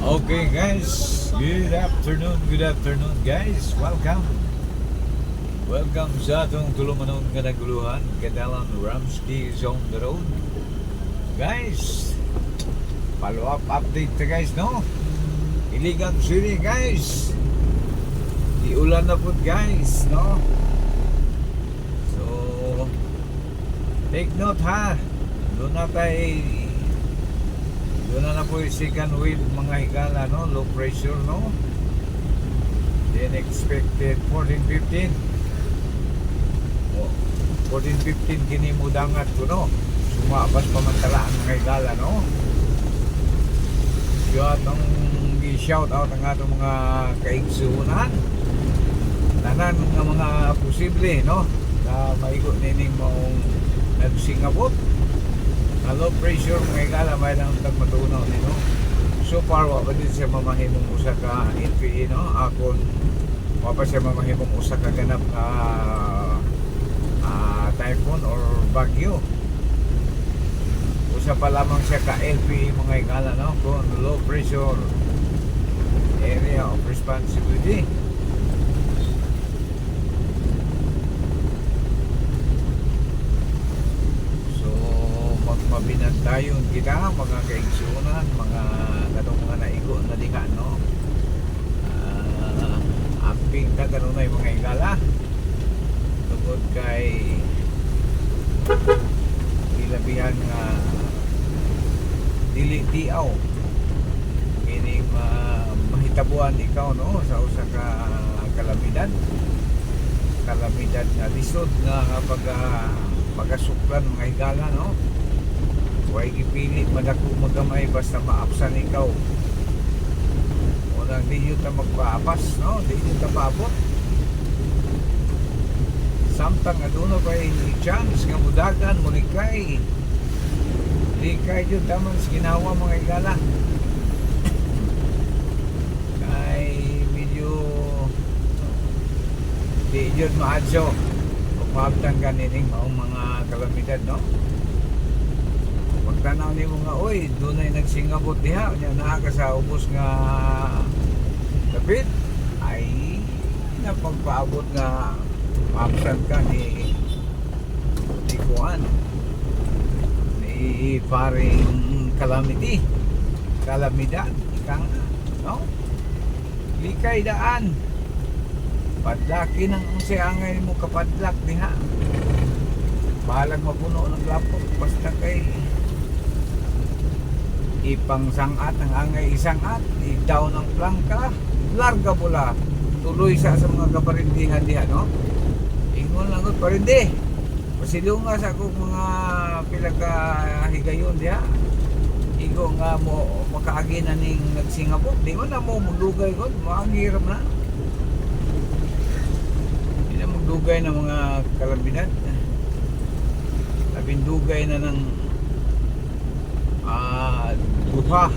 Okay guys, good afternoon guys. Welcome sa atong tulumanon nga naguluhan, Kadalan Ramsky is on the road. Guys, follow up update ta guys, no? Iligan City guys. Iulan na po guys, no? So, take note ha. Doon na po yung second wave mga higala, no? Low pressure, no? Then expected 14-15. 14-15 kini mo dangat ko, no? Sumabas pamantalaan mga higala, no? So atong i-shout out ang atong mga kaigsuunan, tanan nga mga posible, no? Na maigo nining maong nagsingabot na low pressure mga higala, may lang tagmatunaw nino. So far wa pa din siya mamahimong usa ka NPE, no? Akon wa pa siya mamahimong usa ka ganap na typhoon or bagyo. Usa pa lamang siya ka LPE mga higala, no? Kung low pressure area of responsibility. Mabinandayon kita mga kaigsunan, mga kanong mga naigo na diha, no? Amping ka kanong na mga higala tungod kay ilabihan nga dili tiaw kini mahitabuan ikaw, no? Sa usa ka kalamidad na lisod nga pagasuklan mga higala, no? Huwag ipili madako magamay basta maapsan ikaw. Unang di yun na magpaapas, no? Di yun na maabot. Samtang aduna pa yung chance nga mudagan, mulikay. Likay yun taman sa ginawa mga higala. Kay medyo di yun maadso. Kung maabtan ka nining mga kalamidad, no? Pagtanaw ni mga, oy, doon ay nagsingabot diha, naa ka sa ubos nga kapit, ay napagpaabot nga maapsan ka ni Kuan, ni paring kalamidad, ikang, no? Likay daan, padlaki ng angay mo kapadlak diha, bahalag mapuno ng lapot, basta kay ipang sangat ng angay isangat, itaw ng plangka, larga pula, tuloy sa mga kaparindihan diha, no? Ingon lang ko parindi, pasilunga sa akong mga pilagkahigayon diha, igo nga mo makaagi na ning nagsingabot, di mo na mo magdugay ko, maangiram na, di na magdugay ng mga kalamidad, labindugay na ng duha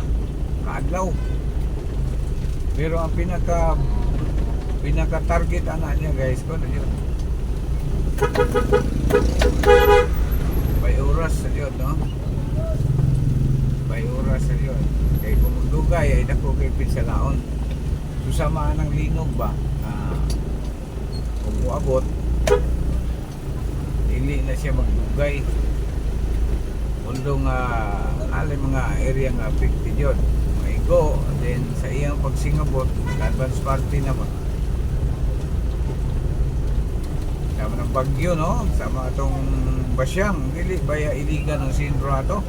kaadlaw. Pero ang pinaka target anak niya guys ko na yun, by oras sa yun, no? By oras sa yun, kay kung magdugay ay dako kay pinsalaon, susamaan ng linog ba, kung muabot hindi na siya magdugay. Although nga alay mga area nga affected yun, maigo, then sa iyang pagsingabot advance party naman sama ng bagyo, no? Sama itong basyang dili baya iligan ng sentro ato,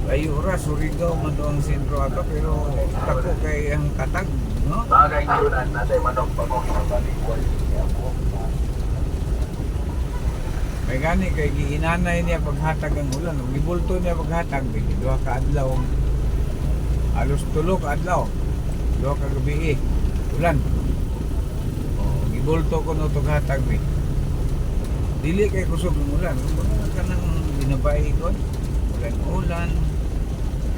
layo ra Surigao man doon ang sentro ato, pero tako kay ang katag, no? Bagay tunan natin manok pa mo kinabalik. May gani kay giinanay niya paghatag ang ulan, gibulto niya paghatag, duha ka adlaw, alos 3 ka adlaw, duha ka gabi ulan. Gibulto ko no paghatag, dili kay kusog ng ulan, mga ka nang binabay ko, ulan,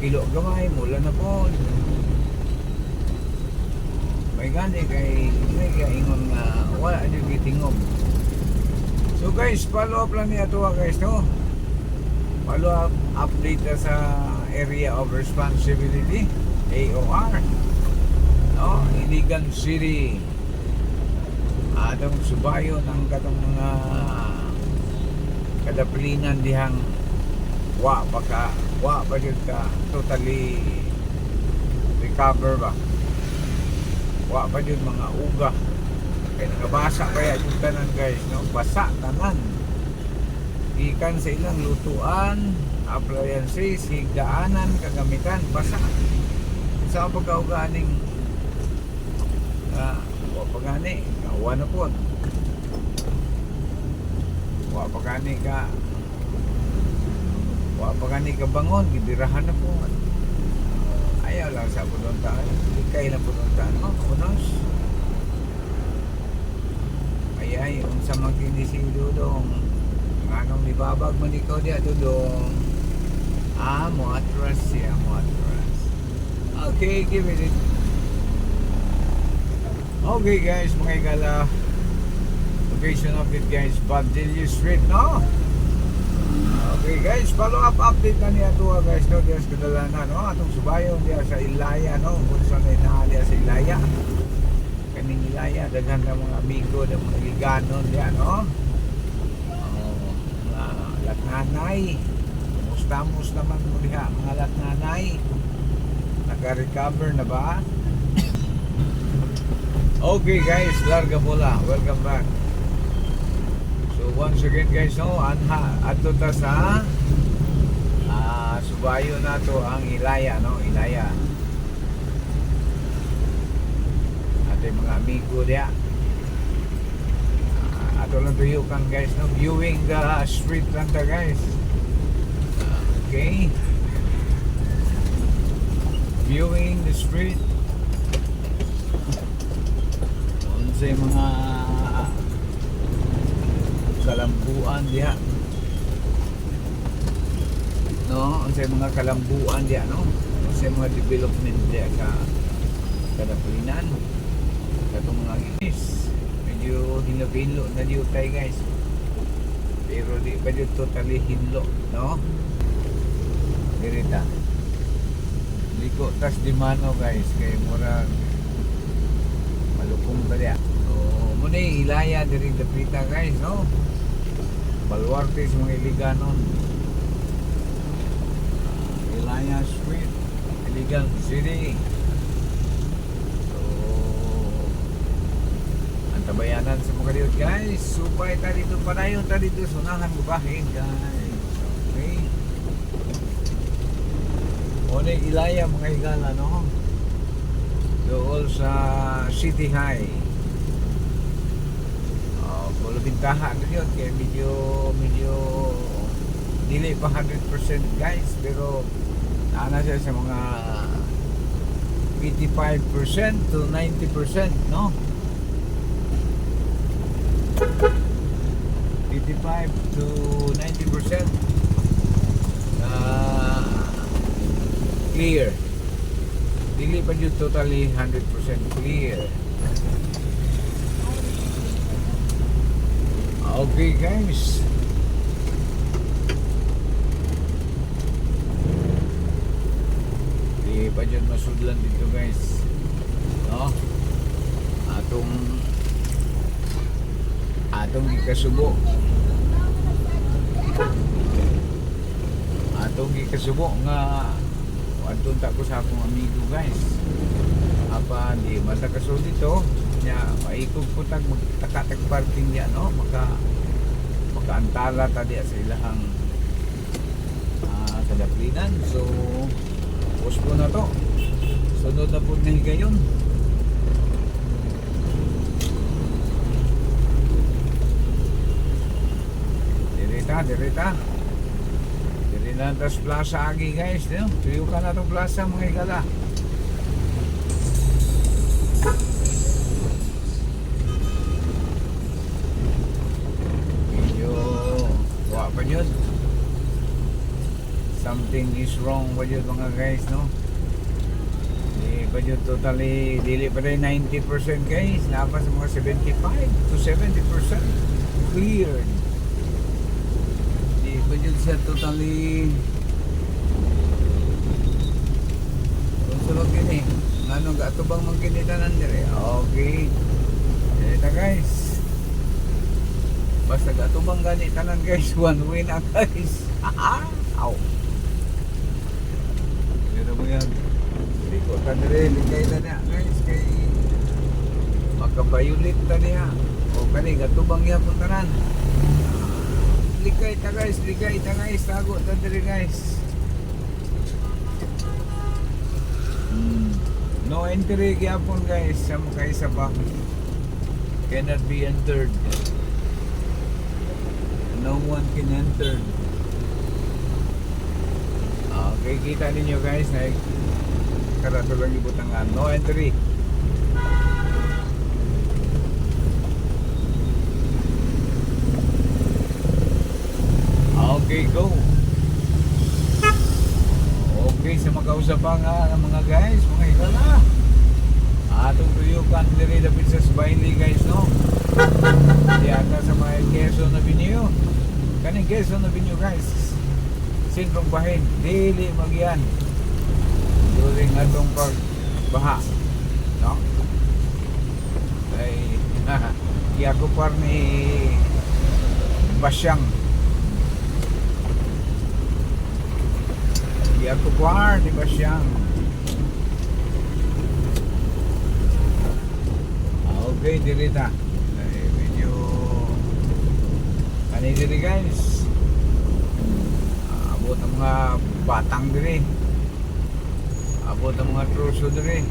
kilo gamay, ulan na po. May gani kay ingon nga wala yung gitingog. So guys, follow up lang niya ito guys, no? Follow up update sa Area of Responsibility, AOR. Iligan City. Atong subayo ng katong mga kadaplinan dihang wa pa jud ka totally recover ba. Wa pa jud mga uga. Kaya nagabasa kaya jud tanan guys, no? Basa tanan. Ikan sa ilang lutuan, appliances, higdaanan, kagamitan, basa. Sa pagkauganing wa pa gani, kawa na po. Wa pa gani ka bangon, gibirahan na po. Ayaw lang sa pununtaan, ikay lang pununtaan mo, unos. Ay, unsa magkini si Dudong. Anong nibabag man ikaw diya, Dudong. Mo atras siya, mo atras. Okay, give it. Okay guys, mga igala. Location update guys, Badillo Street, no? Okay guys, follow up update na niya tuwa guys, no? Diya sa Kadalanan, no? Atong subayon diya sa Ilaya, no? Kung saan na inahalya sa Ilaya. Kaning Ilaya, daghan na mga amigo, ng mga liganon diya, no? Latnanay, mustamos naman mo diha mga latnanay, naka-recover na ba? Okay guys, larga bola, welcome back. So once again guys, no, ato ta sa subayo na to ang Ilaya, no? Ilaya ating mga amigo diya. Ato lang tuyo kan guys, no? Viewing the street lang ta guys. Okay, viewing the street. Unsay mga kalambuan diha, no? Unsay mga kalambuan diha, no? Unsay mga development diha sa Kadaplinan, katong mga guys. Medyo hinlo-hinlo na diyo tayo guys, pero di pa diyo totally hinlo, no? Dirita liko tas di mano guys, kay murag malukong ba diya. So muna Ilaya diri dapita guys, no? Baluarte sa mga Iliganon. Ilaya Street, Iligan City. Tabayanan sa mga dito guys, supay ta dito padayon ta dito, sunahan mo bahin guys. Okay, one Ilaya mga igala, no? Dool sa City High. Pulo bintahan na yun, kaya medyo dili pa 100% guys, pero naana siya sa mga 85% to 90%, no? 85 to 90% clear. Dili pa yun totally 100% clear. Okay guys, di pa yun masudlan dito guys, no? Atong gikasubo nga adto ta ko sa akong amigo guys, apa di basta kaso dito nya maikog po tag magtakatag parking niya, no? Makaantala ta diya sa ilahang Kadaplinan. So pos po na to, sunod na po na higayon. Dirita na tas plaza agi guys, no? Tuyo ka na itong plaza mga igala. Medyo wa pa yun, something is wrong pa yun mga guys, no? Di pa yun totally, dili pa rin 90% guys, napa sa mga 75 to 70% cleared. Pwede siya totally sulod gini. Nganong gatubang man kini tanan dire. Okay. Ito guys. Basta gatubang gani tanan guys, one way na guys. Aw. Pero mo yan. Liko ta dire, ligay na niya guys kay makabayulit ta niya. O kani gatubang ya pun tanan. Ligay ta guys, tago ta dire guys. No entry gyapon guys sa mga isa pa. Cannot be entered. No one can enter. Okay, kita ninyo guys na karato lang ibutangan. No entry. Okay, go. Okay, sa magkausapang mga guys, mga higala. Atong tuyukan diri dapit sa Bailey guys, no? Yata sa mga Quezon Avenue. Kaning Quezon Avenue guys. Sentrong bahin, dili magyan. During atong pagbaha, no? Ay, kiyakupar ni Basyang. Kiyakupar ni Basyang. Okay, diri ta. Ay, medyo kani diri guys. Abot ang mga batang diri. Abot ang mga truso diri.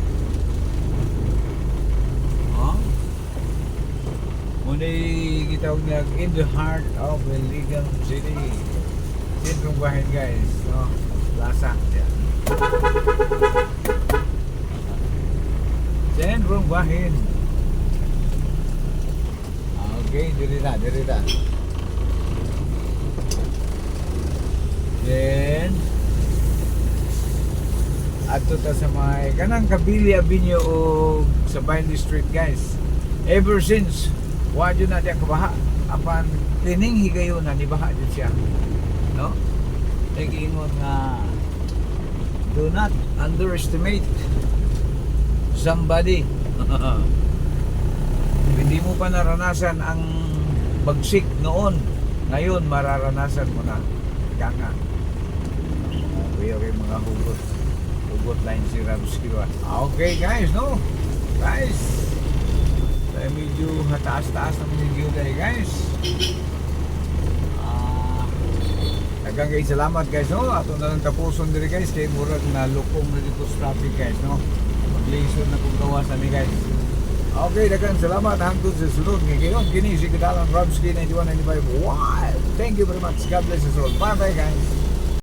Muna gitawag niya in the heart of Iligan City. Sentrong bahin guys, no? Plaza. Yan. Sentrong bahin. Okay, diri na. Then ato ta sa may kanang Kabili Avenue o sa Bailey Street guys. Ever since wadyo na diya kabaha apan tining higayon na ni baha jud siya. No? Nag-iingon nga do not underestimate somebody. Hindi mo pa naranasan ang bagsik noon. Ngayon, mararanasan mo na. Kanga. Okay, mga hugot. Hugot line si Ramski. Okay, guys, no? Guys. Tayo medyo hataas-taas ng video tayo, guys. Dagang guys, salamat guys, no? Ato na lang tapuson diri guys. Kay murag na lukong na dito sa traffic, guys, no? Mag-lison na kung gawasan ni guys. Okay, dagan salamat hangtod sa sulod ngayon. Kini si Kadalan Ramski 9195. Wow! Thank you very much. God bless us all. Bye bye guys.